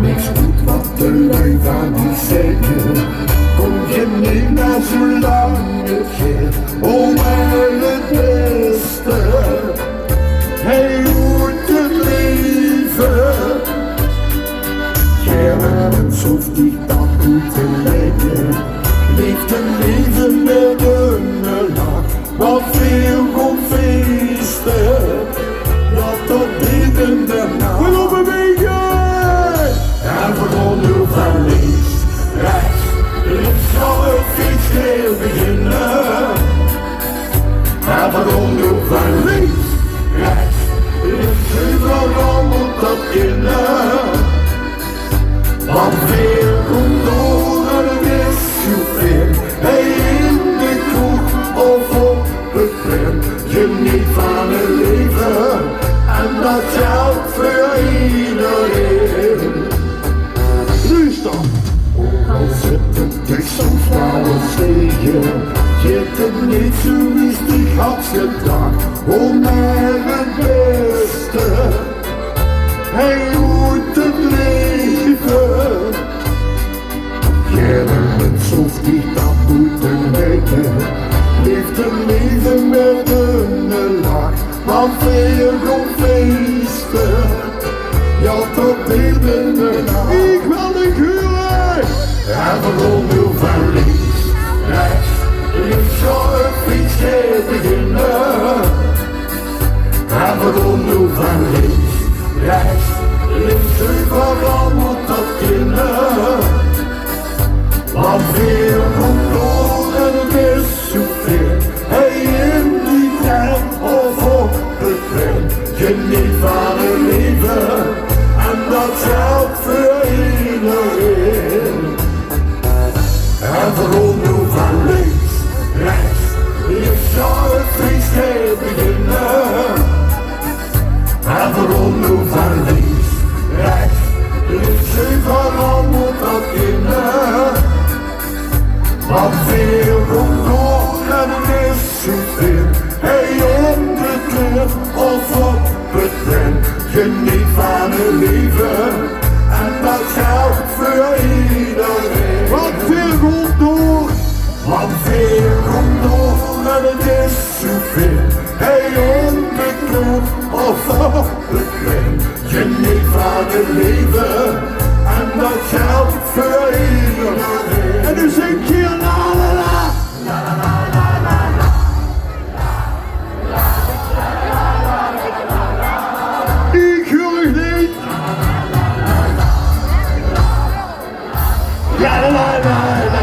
Niks goed wat de lui van die zeggen. Kom je niet naar zolang het geeft. Oh, maar het beste. Hij hoort het leven. Geen mens hoeft niet dat goed te lijken. Leeft een leven met een lach. Wat veel komt feesten. Ja, tot heden daarna. We lopen wegen! En vooral nu van links, rechts. Links zal het feest heel beginnen. En vooral nu van links, rechts. Links overal moet dat beginnen. Want veel komt door en wist zoveel. Hij in de kroeg of op het plein. Geniet van het leven en dat geldt voor iedereen. Rustig! Ook al zit het dicht soms wel eens tegen. Geeft het niet zo is die had gedacht. Oh, maar het beste. Hij hoort het leven. Geen mens hoeft niet dat moeten weten. Leeft een leven met een lach. Want veel komt feesten. Ja, tot heden daarna. Ik wil de kuren. En vooral nu van links, rechts. Links zal het feest beginnen. En vooral nu van links, rechts. Links overal moet dat kunnen. Want veel komt door en het is zoveel. Hij in die trein of op het plein. Geniet van het leven en dat geldt voor iedereen. En vooral nu van links, rechts. Links zal het feest beginnen. En vooral nu van links, rechts. Links overal moet dat kunnen. Want veel komt door en het is zoveel. Hij in de club of op het plein. Geniet van het leven en dat geldt voor iedereen. Want veel komt door. Want veel komt door en het is zoveel. Hij in de club of op het plein. Geniet van het leven en dat geldt voor iedereen. En nu zing je la la la. La la la la la la. Ik wil het niet. La la la la la.